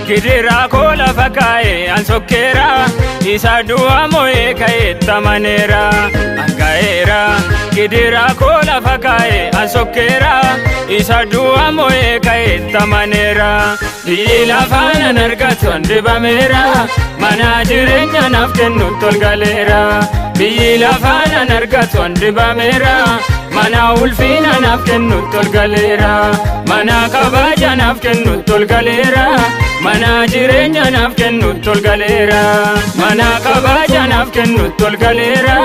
Gidira kola fakae ansokera isa dua moe kae tamanera angaera Gidira kola fakae ansokera isa dua moe kae tamanera Dila fana nargatu andibamera mana jirenya nafkennu tolgalera Dila fana nargatu andibamera mana ulfina nafkennu tolgalera mana kabaja nafkennu tolgalera mana jirenya nafkennu tolgalera mana kabaja nafkennu tolgalera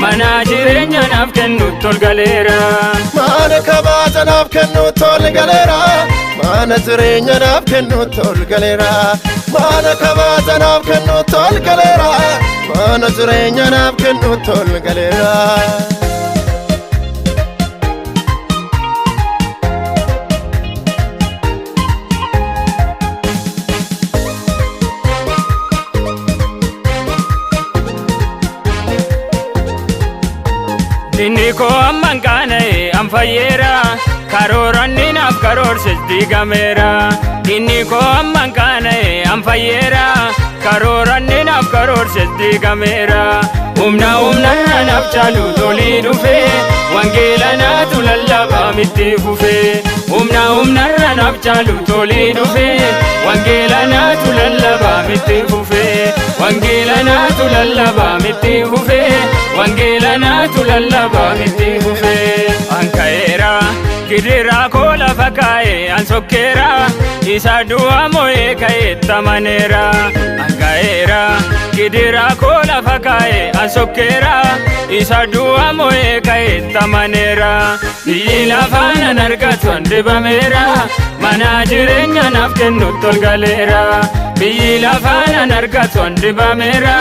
mana jirenya nafkennu tolgalera mana kabaja nafkennu tolgalera mana jirenya nafkennu tolgalera mana kabaja nafkennu tolgalera mana jirenya nafkennu tolgalera Diniko amangane amfayera karoranni naf karorse digamera Diniko amangane amfayera karoranni naf karorse digamera Umna naf chalu toli dufe wangela na tulallaba mitti fufe Umna naf chalu toli dufe wangela na tulallaba mitti fufe wangela na tulallaba mitti fufe wangela na tulallaba mitti fufe ankaera Gidira kola fakae ansokera isa dua moe kae tamanera ankaera Gidira kola fakae ansokera isa dua moe kae tamanera Dila fana nargatu andibamera mana jirenya nafkennu tolgalera Dila fana nargatu andibamera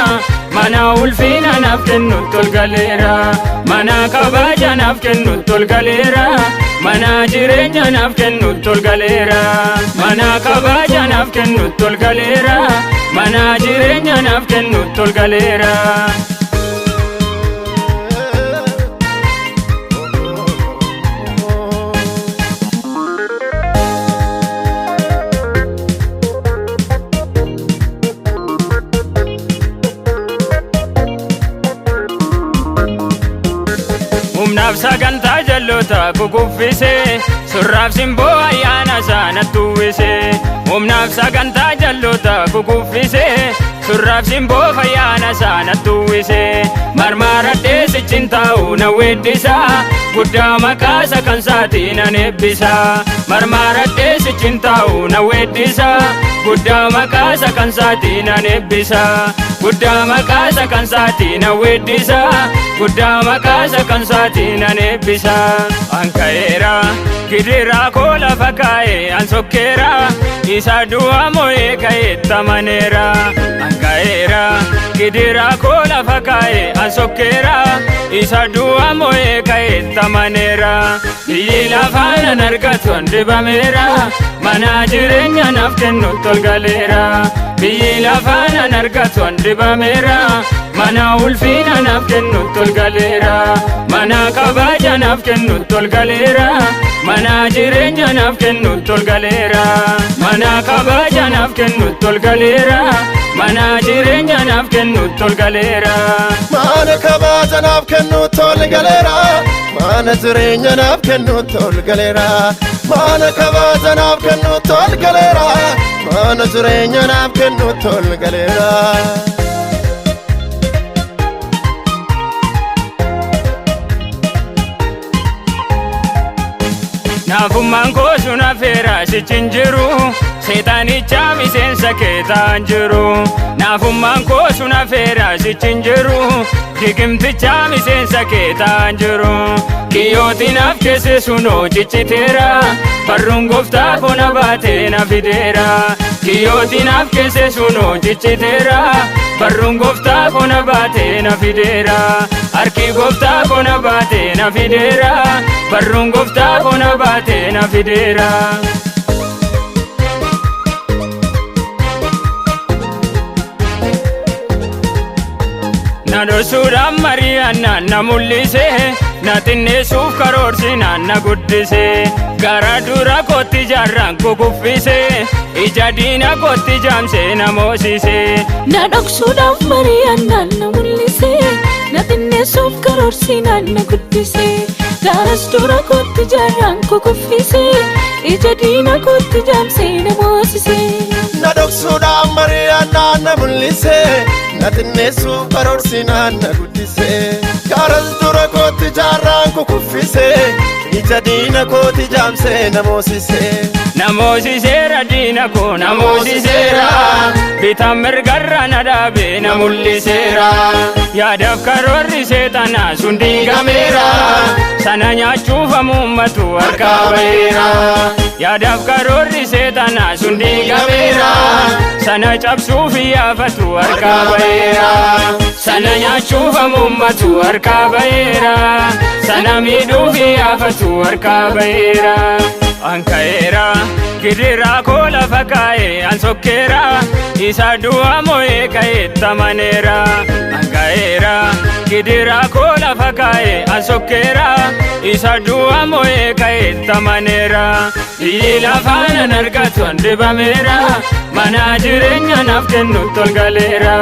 mana ulfina nafkennu tolgalera mana kabaja nafkennu tolgalera mana jirenya nafkennu tolgalera mana kabaja nafkennu tolgalera mana jirenya nafkennu tolgalera Umnaaf saganta jallota kukuffise surraaf simboo ayyaana sana tuwwise Umnaaf saganta jallota kukuffise surraaf simboo ayyaana sana tuwwise marmaradhee sichin taa'u na weeddisa guddaa maqaasa kan saatii nan eebbisa marmaradhee sichin taa'u na weeddisa guddaa maqaasa kan saatii nan eebbisa guddaa maqaasa kan saatii na weeddisa guddaa maqaasa kan saatii nan eebbisa ankaera Gidira kola fakae ansokera isa dua moe kae tamanera ankaera Gidira kola fakae ansokera isa dua moe kae tamanera Dila fana nargatu andibamera mana jirenya nafkennu tolgalera Dila fana nargatu andibamera mana ulfina nafkennu tolgalera mana kabaja nafkennu tolgalera mana jirenya nafkennu tolgalera mana kabaja nafkennu tolgalera mana jirenya nafkennu tolgalera mana kabaja nafkennu tolgalera mana jirenya nafkennu tolgalera mana kabaja nafkennu tolgalera mana jirenya nafkennu tolgalera Nafummaan koosu nafeera sichin jiru seexanicha miseensa keetaan jiru Nafummaan koosu nafeera sichin jiru digimticha miseensa keetaan jiru Kiyyootiin af keesse sunoo cicciteera barruun gooftaa bona baatee na fideera Kiyyootiin af keesse sunoo cicciteera barruun gooftaa bona baatee na fideera Harki gooftaa bona baatee na fideera barruun gooftaa bona baatee na fideera Na dorsuudhaan mari'annaan na mul'ise xinneessuuf karoorsi naanna guddise gara dura kootti jaarraan kukuffise ija diina kootti jaamse na moosise na dhoksuudhaaf mari'annaan na mul'ise na xinneessuuf karoorsi naanna guddise garas dura kootti jaarraan kukuffise ija diina kootti jaamse na moosise na dhoksuudhaaf mari'annaan na mul'ise na xinneessuuf karoorsi naanna guddise garas dura kootti jaarraan kukuffise ija diina kootti jaamse na moosiseera diina koo na moosiseera bitaan mirgarra na dhaabe na mul'iseera yaadaaf karoorri seexanaa sun diigameera sana nyaachuuf amuummatu harkaa ba'eera yaadaaf karoorri seexanaa sun diigameera sana cabsuuf yaafatu harkaa ba'eera sana nyaachuuf amuummatu harkaa ba'eera sana miidhuuf yaafatu harkaa ba'eera anka'eera gidiraa koo lafa kaa'e ansokkeera isa du'a mo'ee ka'eetti amaneera anka'eera gidiraa koo lafa kaa'e ansokkeera isa du'a mo'ee ka'eetti amaneera biyyi lafaanan argatu handibameera mana jireenya naaf kennutti ol galeera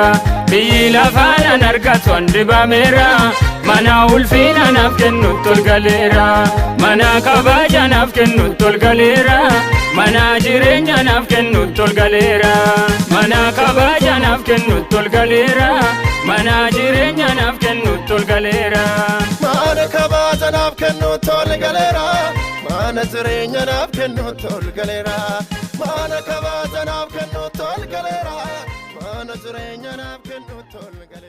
biyyi lafaanan argatu handibameera mana ulfina naaf kennutti ol galeera mana kabaja naaf kennutti ol galeera mana jireenya naaf kennutti ol galeera mana kabaja naaf kennutti ol galeera mana jireenya naaf kennutti ol galeera mana kabaja naaf kennutti ol galeera mana jireenya naaf kennutti ol galeera mana kabaja naaf kennutti ol galeera mana jireenya naaf kennutti ol galeera